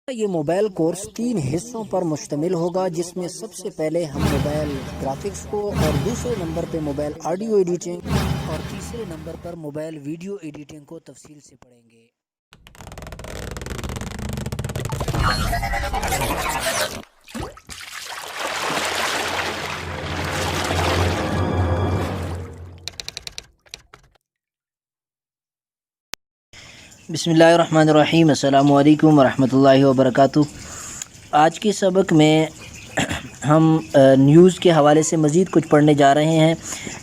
ये mobile course 3 हिस्सों पर मुश्तमिल होगा, जिसमें सबसे पहले हम मोबाइल ग्राफिक्स को और दूसरे नंबर पे मोबाइल ऑडियो एडिटिंग और तीसरे नंबर पर मोबाइल वीडियो एडिटिंग को तफसील से पढ़ेंगे। बिस्मिल्लाहिर्रहमानिर्रहीम, अस्सलामु अलैकुम वरहमतुल्लाहि वबरकातुह। आज के सबक में हम न्यूज़ के हवाले से मज़ीद कुछ पढ़ने जा रहे हैं।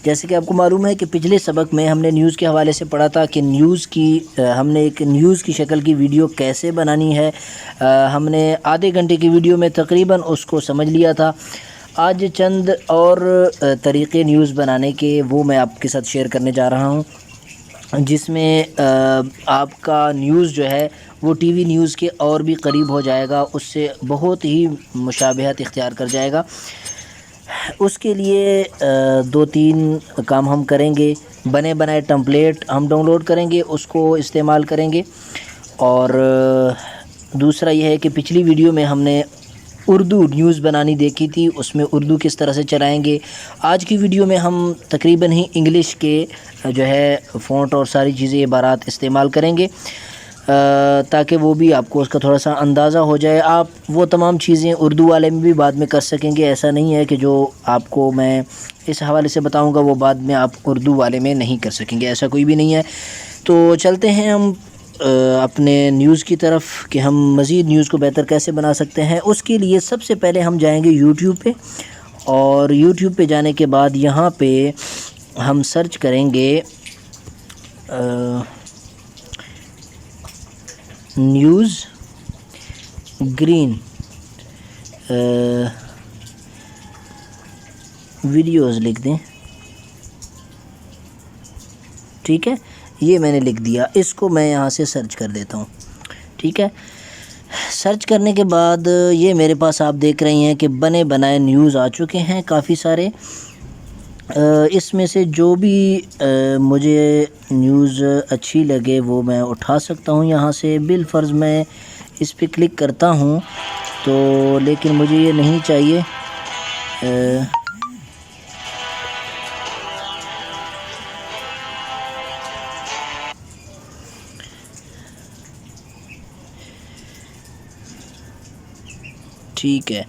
जैसे कि आपको मालूम है कि पिछले सबक में हमने न्यूज़ के हवाले से पढ़ा था कि हमने एक न्यूज़ की शक्ल की वीडियो कैसे बनानी है। हमने आधे घंटे की वीडियो में तकरीबन उसको समझ लिया था। आज चंद और तरीक़े न्यूज़ बनाने के वो मैं आपके साथ शेयर करने जा रहा हूँ, जिसमें आपका न्यूज़ जो है वो टीवी न्यूज़ के और भी करीब हो जाएगा, उससे बहुत ही मुशाबहत इख्तियार कर जाएगा। उसके लिए 2-3 काम हम करेंगे। बने बनाए टेम्पलेट हम डाउनलोड करेंगे, उसको इस्तेमाल करेंगे। और दूसरा यह है कि पिछली वीडियो में हमने उर्दू न्यूज़ बनानी देखी थी, उसमें उर्दू किस तरह से चलाएंगे। आज की वीडियो में हम तकरीबन ही इंग्लिश के जो है फ़ॉन्ट और सारी चीज़ें इबारात इस्तेमाल करेंगे, ताकि वो भी आपको उसका थोड़ा सा अंदाज़ा हो जाए। आप वो तमाम चीज़ें उर्दू वाले में भी बाद में कर सकेंगे। ऐसा नहीं है कि जो आपको मैं इस हवाले से बताऊंगा वो बाद में आप उर्दू वाले में नहीं कर सकेंगे, ऐसा कोई भी नहीं है। तो चलते हैं हम अपने न्यूज़ की तरफ कि हम मज़ीद न्यूज़ को बेहतर कैसे बना सकते हैं। उसके लिए सबसे पहले हम जाएंगे यूट्यूब पे, और यूट्यूब पे जाने के बाद यहाँ पे हम सर्च करेंगे न्यूज़ ग्रीन वीडियोज़ लिख दें। ठीक है, ये मैंने लिख दिया। इसको मैं यहाँ से सर्च कर देता हूँ। ठीक है, सर्च करने के बाद ये मेरे पास आप देख रही हैं कि बने बनाए न्यूज़ आ चुके हैं काफ़ी सारे। इसमें से जो भी मुझे न्यूज़ अच्छी लगे वो मैं उठा सकता हूँ यहाँ से। बिलफ़र्ज़ मैं इस पर क्लिक करता हूँ तो, लेकिन मुझे ये नहीं चाहिए। ठीक है,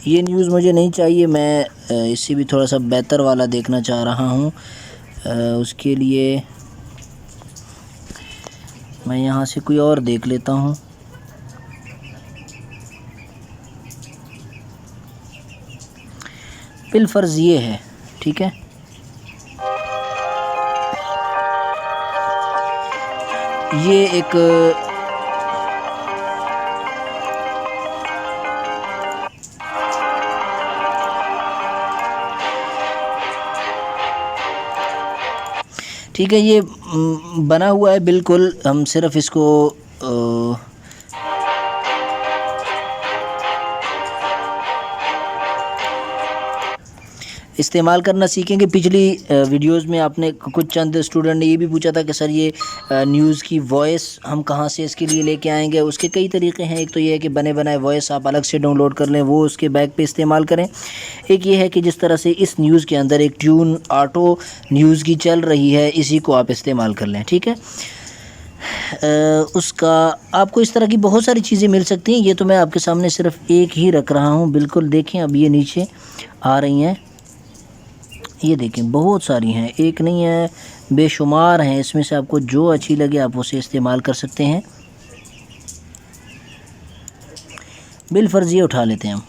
ये न्यूज़ मुझे नहीं चाहिए, मैं इससे भी थोड़ा सा बेहतर वाला देखना चाह रहा हूँ। उसके लिए मैं यहाँ से कोई और देख लेता हूँ। बिलफ़र्ज़ ये है। ठीक है, ये एक ठीक है, ये बना हुआ है बिल्कुल। हम सिर्फ़ इसको इस्तेमाल करना सीखेंगे। पिछली वीडियोस में आपने कुछ चंद स्टूडेंट ने ये भी पूछा था कि सर ये न्यूज़ की वॉइस हम कहाँ से इसके लिए लेके आएंगे। उसके कई तरीके हैं। एक तो ये है कि बने बनाए वॉइस आप अलग से डाउनलोड कर लें, वो उसके बैक पे इस्तेमाल करें। एक ये है कि जिस तरह से इस न्यूज़ के अंदर एक ट्यून ऑटो न्यूज़ की चल रही है, इसी को आप इस्तेमाल कर लें। ठीक है, उसका आपको इस तरह की बहुत सारी चीज़ें मिल सकती हैं। ये तो मैं आपके सामने सिर्फ एक ही रख रहा हूँ। बिल्कुल देखें, अब ये नीचे आ रही हैं, ये देखें बहुत सारी हैं, एक नहीं है बेशुमार हैं। इसमें से आपको जो अच्छी लगे आप उसे इस्तेमाल कर सकते हैं। बिलफ़र्ज़ ये उठा लेते हैं हम।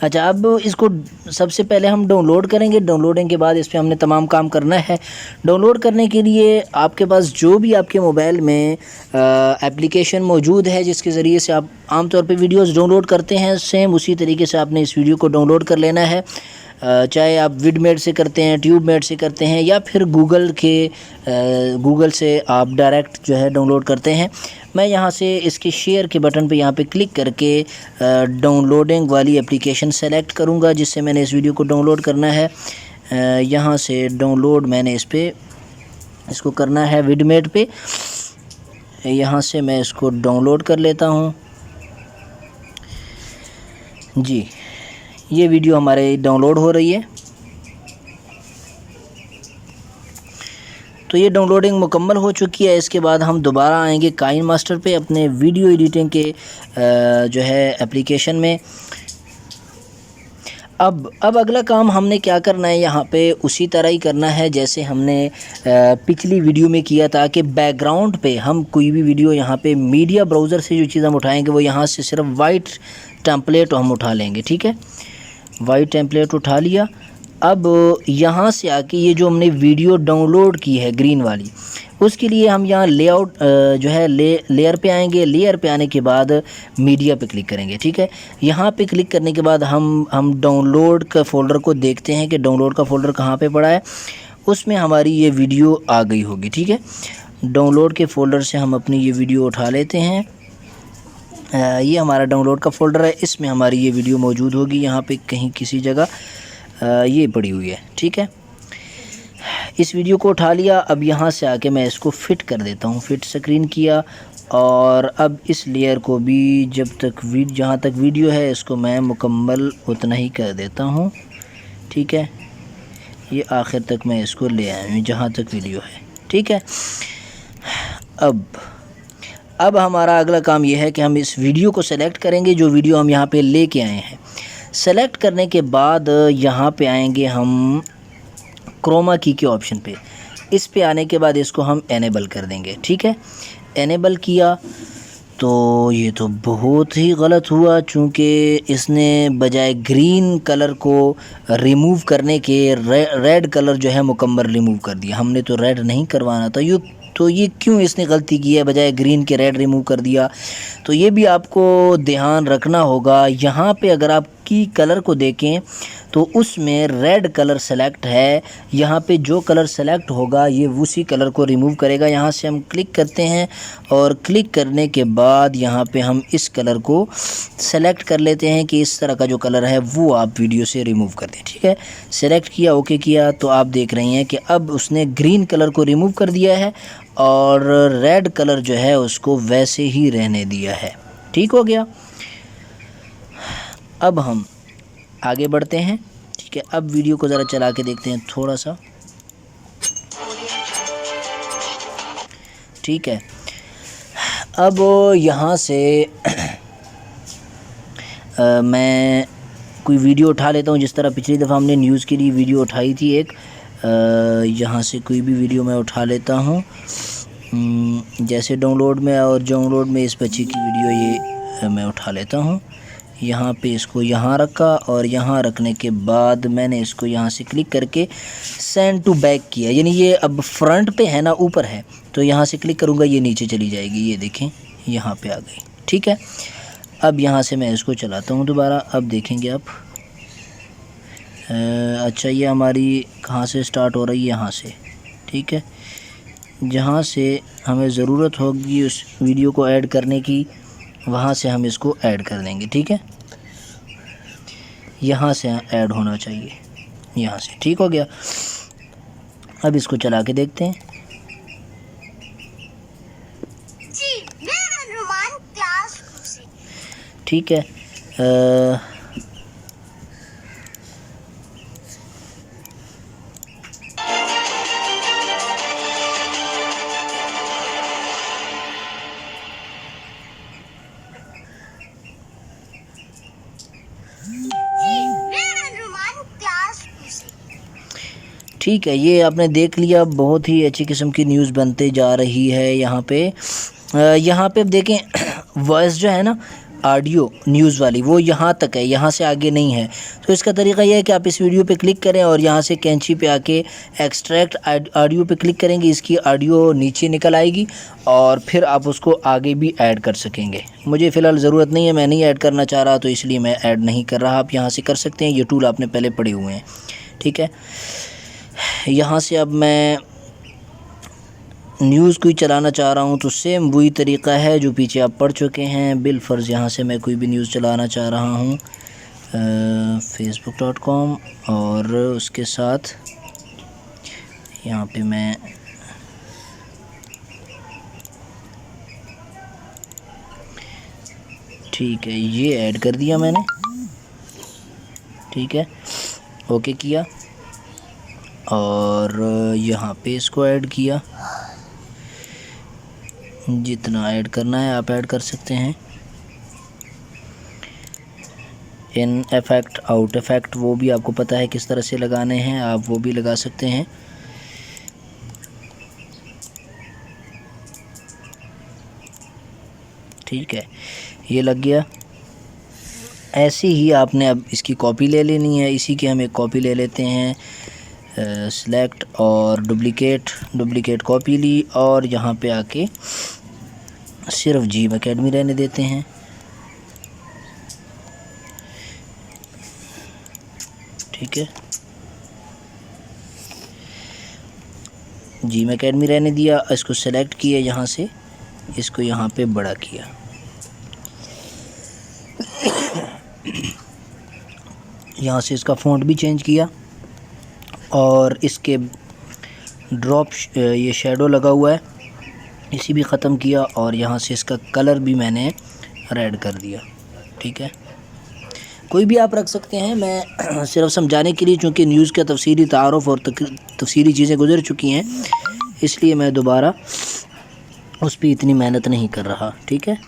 अच्छा, अब इसको सबसे पहले हम डाउनलोड करेंगे। डाउनलोडिंग के बाद इस पर हमने तमाम काम करना है। डाउनलोड करने के लिए आपके पास जो भी आपके मोबाइल में एप्लीकेशन मौजूद है जिसके ज़रिए से आप आम तौर पे वीडियोस डाउनलोड करते हैं, सेम उसी तरीके से आपने इस वीडियो को डाउनलोड कर लेना है। चाहे आप विडमेट से करते हैं, ट्यूबमेट से करते हैं, या फिर गूगल से आप डायरेक्ट जो है डाउनलोड करते हैं। मैं यहाँ से इसके शेयर के बटन पे यहाँ पे क्लिक करके डाउनलोडिंग वाली एप्लीकेशन सेलेक्ट करूँगा जिससे मैंने इस वीडियो को डाउनलोड करना है। यहाँ से डाउनलोड मैंने इसको करना है विडमेट पे। यहाँ से मैं इसको डाउनलोड कर लेता हूँ जी। ये वीडियो हमारे डाउनलोड हो रही है। तो ये डाउनलोडिंग मुकम्मल हो चुकी है। इसके बाद हम दोबारा आएंगे काइनमास्टर पे अपने वीडियो एडिटिंग के जो है एप्लीकेशन में। अब अगला काम हमने क्या करना है, यहाँ पे उसी तरह ही करना है जैसे हमने पिछली वीडियो में किया था कि बैकग्राउंड पे हम कोई भी वीडियो यहाँ पे मीडिया ब्राउज़र से जो चीज़ हम उठाएंगे वो यहाँ से सिर्फ वाइट टेम्पलेट हम उठा लेंगे। ठीक है, वाइट टेम्पलेट उठा लिया। अब यहाँ से आके ये जो हमने वीडियो डाउनलोड की है ग्रीन वाली, उसके लिए हम यहाँ लेआउट जो है लेयर पे आएंगे। लेयर पे आने के बाद मीडिया पे क्लिक करेंगे। ठीक है, यहाँ पे क्लिक करने के बाद हम डाउनलोड का फ़ोल्डर को देखते हैं कि डाउनलोड का फ़ोल्डर कहाँ पे पड़ा है। उसमें हमारी ये वीडियो आ गई होगी। ठीक है, डाउनलोड के फ़ोल्डर से हम अपनी ये वीडियो उठा लेते हैं। ये हमारा डाउनलोड का फ़ोल्डर है, इसमें हमारी ये वीडियो मौजूद होगी। यहाँ पे कहीं किसी जगह ये पड़ी हुई है। ठीक है, इस वीडियो को उठा लिया। अब यहाँ से आके मैं इसको फ़िट कर देता हूँ। फ़िट स्क्रीन किया और अब इस लेयर को भी जहाँ तक वीडियो है इसको मैं मुकम्मल उतना ही कर देता हूँ। ठीक है, ये आखिर तक मैं इसको ले आया हूँ जहाँ तक वीडियो है। ठीक है, अब हमारा अगला काम ये है कि हम इस वीडियो को सेलेक्ट करेंगे जो वीडियो हम यहाँ पे लेके आए हैं। सेलेक्ट करने के बाद यहाँ पे आएंगे हम क्रोमा की के ऑप्शन पे। इस पे आने के बाद इसको हम एनेबल कर देंगे। ठीक है, एनेबल किया तो ये तो बहुत ही गलत हुआ, चूँकि इसने बजाय ग्रीन कलर को रिमूव करने के रेड कलर जो है मुकम्मल रिमूव कर दिया। हमने तो रेड नहीं करवाना था। ये क्यों इसने गलती की है, बजाय ग्रीन के रेड रिमूव कर दिया। तो ये भी आपको ध्यान रखना होगा। यहाँ पे अगर आप की कलर को देखें तो उसमें रेड कलर सेलेक्ट है। यहाँ पे जो कलर सेलेक्ट होगा ये उसी कलर को रिमूव करेगा। यहाँ से हम क्लिक करते हैं और क्लिक करने के बाद यहाँ पे हम इस कलर को सेलेक्ट कर लेते हैं कि इस तरह का जो कलर है वो आप वीडियो से रिमूव कर दें। ठीक है, सेलेक्ट किया, ओके किया, तो आप देख रहे हैं कि अब उसने ग्रीन कलर को रिमूव कर दिया है और रेड कलर जो है उसको वैसे ही रहने दिया है। ठीक हो गया। अब हम आगे बढ़ते हैं। ठीक है, अब वीडियो को ज़रा चला के देखते हैं थोड़ा सा। ठीक है, अब यहाँ से मैं कोई वीडियो उठा लेता हूँ। जिस तरह पिछली दफ़ा हमने न्यूज़ के लिए वीडियो उठाई थी एक, यहाँ से कोई भी वीडियो मैं उठा लेता हूँ। जैसे डाउनलोड में, और डाउनलोड में इस बच्चे की वीडियो ये मैं उठा लेता हूँ। यहाँ पे इसको यहाँ रखा और यहाँ रखने के बाद मैंने इसको यहाँ से क्लिक करके सेंड टू बैक किया। यानी ये अब फ्रंट पे है ना, ऊपर है, तो यहाँ से क्लिक करूँगा ये नीचे चली जाएगी। ये देखें यहाँ पे आ गई। ठीक है, अब यहाँ से मैं इसको चलाता हूँ दोबारा। अब देखेंगे आप, अच्छा ये हमारी कहाँ से स्टार्ट हो रही है, यहाँ से। ठीक है, जहाँ से हमें ज़रूरत होगी उस वीडियो को ऐड करने की, वहाँ से हम इसको ऐड कर देंगे। ठीक है, यहाँ से ऐड होना चाहिए, यहाँ से। ठीक हो गया। अब इसको चला के देखते हैं। जी, मैं अनुमान क्लास से। ठीक है, ठीक है, ये आपने देख लिया, बहुत ही अच्छी किस्म की न्यूज़ बनते जा रही है। यहाँ पे अब देखें वॉइस जो है ना, ऑडियो न्यूज़ वाली वो यहाँ तक है, यहाँ से आगे नहीं है। तो इसका तरीका यह है कि आप इस वीडियो पे क्लिक करें और यहाँ से कैंची पे आके एक्सट्रैक्ट ऑडियो पे क्लिक करेंगे, इसकी ऑडियो नीचे निकल आएगी और फिर आप उसको आगे भी ऐड कर सकेंगे। मुझे फ़िलहाल ज़रूरत नहीं है, मैं नहीं ऐड करना चाह रहा, तो इसलिए मैं ऐड नहीं कर रहा। आप यहाँ से कर सकते हैं, ये टूल आपने पहले पढ़े हुए हैं, ठीक है। यहाँ से अब मैं न्यूज़ कोई चलाना चाह रहा हूँ तो सेम वही तरीका है जो पीछे आप पढ़ चुके हैं। बिलफ़र्ज़ यहाँ से मैं कोई भी न्यूज़ चलाना चाह रहा हूँ facebook.com और उसके साथ यहाँ पे मैं ठीक है ये ऐड कर दिया मैंने, ठीक है, ओके किया और यहाँ पे इसको ऐड किया। जितना ऐड करना है आप ऐड कर सकते हैं। इन इफ़ेक्ट आउट इफ़ेक्ट वो भी आपको पता है किस तरह से लगाने हैं, आप वो भी लगा सकते हैं। ठीक है, ये लग गया। ऐसे ही आपने अब इसकी कॉपी ले लेनी है। इसी की हम एक कॉपी ले लेते हैं, सिलेक्ट और डुप्लिकेट कॉपी ली और यहाँ पे आके सिर्फ जीम एकेडमी रहने देते हैं। ठीक है, जीम एकेडमी रहने दिया, इसको सेलेक्ट किया, यहाँ से इसको यहाँ पे बड़ा किया। यहाँ से इसका फ़ॉन्ट भी चेंज किया और इसके ड्रॉप ये शेडो लगा हुआ है इसी भी ख़त्म किया और यहाँ से इसका कलर भी मैंने रेड कर दिया। ठीक है, कोई भी आप रख सकते हैं, मैं सिर्फ समझाने के लिए, चूँकि न्यूज़ का तफसीली तारुफ और तफसीली चीज़ें गुजर चुकी हैं, इसलिए मैं दोबारा उस पर इतनी मेहनत नहीं कर रहा। ठीक है,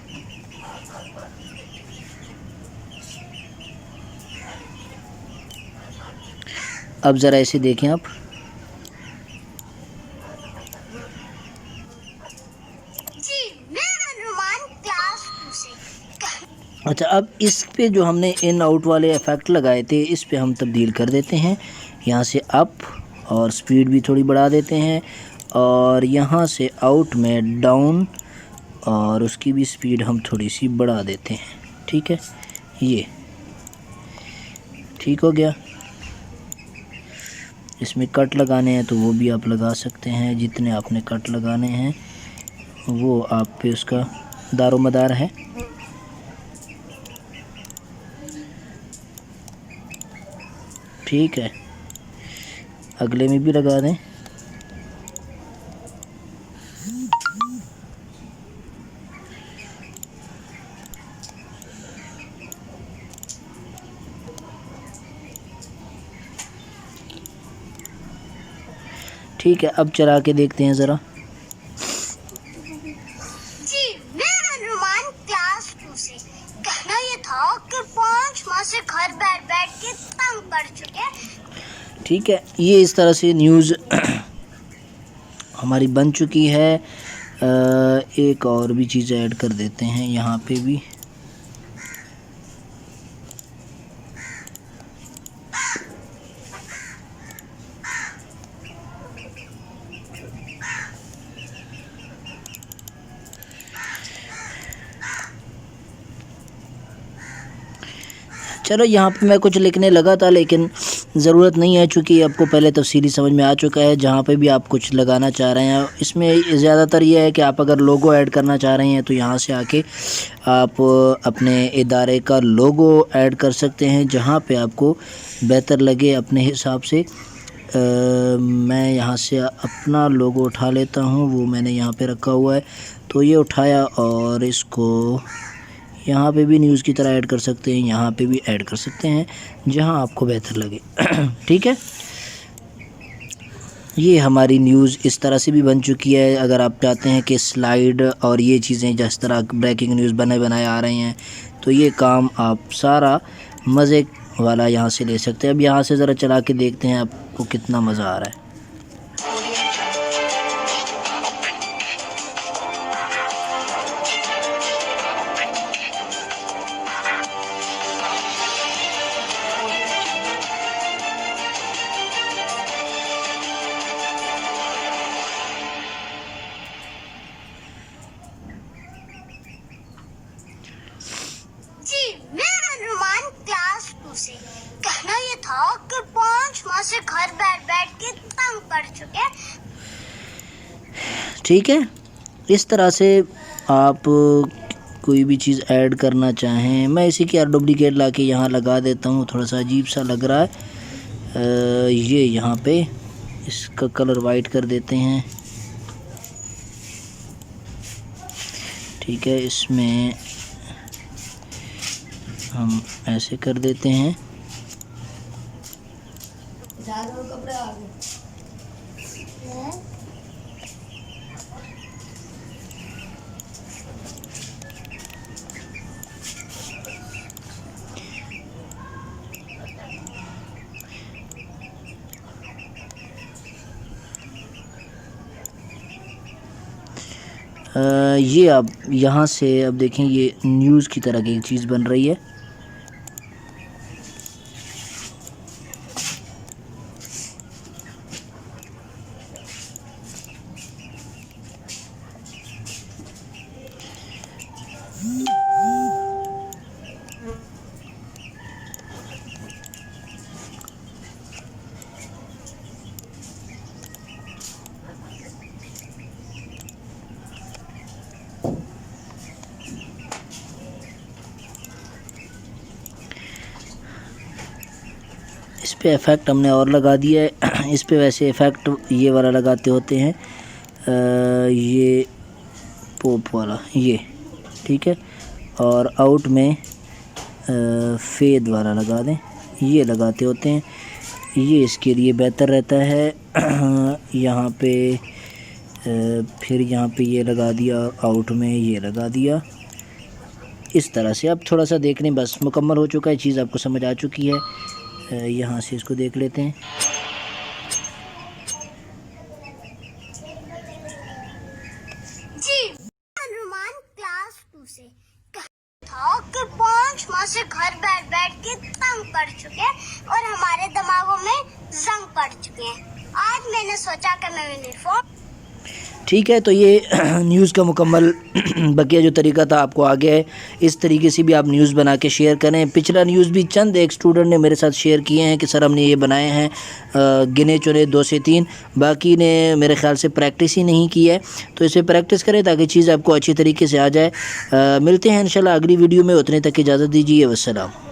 अब ज़रा ऐसे देखें आप, अच्छा अब इस पे जो हमने इन आउट वाले इफ़ेक्ट लगाए थे इस पे हम तब्दील कर देते हैं। यहाँ से अप और स्पीड भी थोड़ी बढ़ा देते हैं और यहाँ से आउट में डाउन और उसकी भी स्पीड हम थोड़ी सी बढ़ा देते हैं। ठीक है, ये ठीक हो गया। इसमें कट लगाने हैं तो वो भी आप लगा सकते हैं, जितने आपने कट लगाने हैं वो आप पे उसका दारोमदार है। ठीक है, अगले में भी लगा दें। ठीक है, अब चला के देखते हैं ज़रा। जी मैं अनुमान क्लास 2 से। कहना ये था कि 5 माह से घर बैठ बैठ के तंग पड़ चुके। ठीक है, ये इस तरह से न्यूज़ हमारी बन चुकी है। एक और भी चीज़ ऐड कर देते हैं यहाँ पे भी। चलो यहाँ पे मैं कुछ लिखने लगा था लेकिन ज़रूरत नहीं है, चूँकि आपको पहले तफसीली समझ में आ चुका है। जहाँ पे भी आप कुछ लगाना चाह रहे हैं इसमें ज़्यादातर ये है कि आप अगर लोगो ऐड करना चाह रहे हैं तो यहाँ से आके आप अपने इदारे का लोगो ऐड कर सकते हैं जहाँ पे आपको बेहतर लगे अपने हिसाब से। मैं यहाँ से अपना लोगो उठा लेता हूँ, वो मैंने यहाँ पे रखा हुआ है, तो ये उठाया और इसको यहाँ पे भी न्यूज़ की तरह ऐड कर सकते हैं, यहाँ पे भी ऐड कर सकते हैं जहाँ आपको बेहतर लगे। ठीक है, ये हमारी न्यूज़ इस तरह से भी बन चुकी है। अगर आप चाहते हैं कि स्लाइड और ये चीज़ें जिस तरह ब्रेकिंग न्यूज़ बनाए आ रहे हैं तो ये काम आप सारा मज़े वाला यहाँ से ले सकते हैं। अब यहाँ से ज़रा चला के देखते हैं आपको कितना मज़ा आ रहा है। ठीक है। इस तरह से आप कोई भी चीज़ ऐड करना चाहें, मैं इसी की डुप्लीकेट ला के यहाँ लगा देता हूँ, थोड़ा सा अजीब सा लग रहा है। ये यहाँ पे इसका कलर वाइट कर देते हैं, ठीक है। इसमें हम ऐसे कर देते हैं। ये अब यहाँ से अब देखें, ये न्यूज़ की तरह की चीज़ बन रही है। इस पे इफ़ेक्ट हमने और लगा दिया है। इस पे वैसे इफ़ेक्ट ये वाला लगाते होते हैं, ये पॉप वाला, ये ठीक है। और आउट में फेद वाला लगा दें, ये लगाते होते हैं, ये इसके लिए बेहतर रहता है। यहाँ पे फिर यहाँ पे ये लगा दिया, आउट में ये लगा दिया। इस तरह से अब थोड़ा सा देख लें, बस मुकम्मल हो चुका है, चीज़ आपको समझ आ चुकी है। यहाँ से इसको देख लेते हैं। जी, अनुमान क्लास 2 से था कि 5 माह से घर बैठ बैठ के तंग पड़ चुके हैं और हमारे दिमागों में जंग पड़ चुके हैं। आज मैंने सोचा कि मैं यूनिफॉर्म, ठीक है। तो ये न्यूज़ का मुकम्मल बकिया जो तरीका था आपको आ गया है। इस तरीके से भी आप न्यूज़ बना के शेयर करें। पिछला न्यूज़ भी चंद एक स्टूडेंट ने मेरे साथ शेयर किए हैं कि सर हमने ये बनाए हैं, गिने चुने 2 से 3, बाकी ने मेरे ख्याल से प्रैक्टिस ही नहीं की है। तो इसे प्रैक्टिस करें ताकि चीज़ आपको अच्छी तरीके से आ जाए। मिलते हैं इंशाल्लाह अगली वीडियो में, उतने तक इजाज़त दीजिए। वस्सलाम।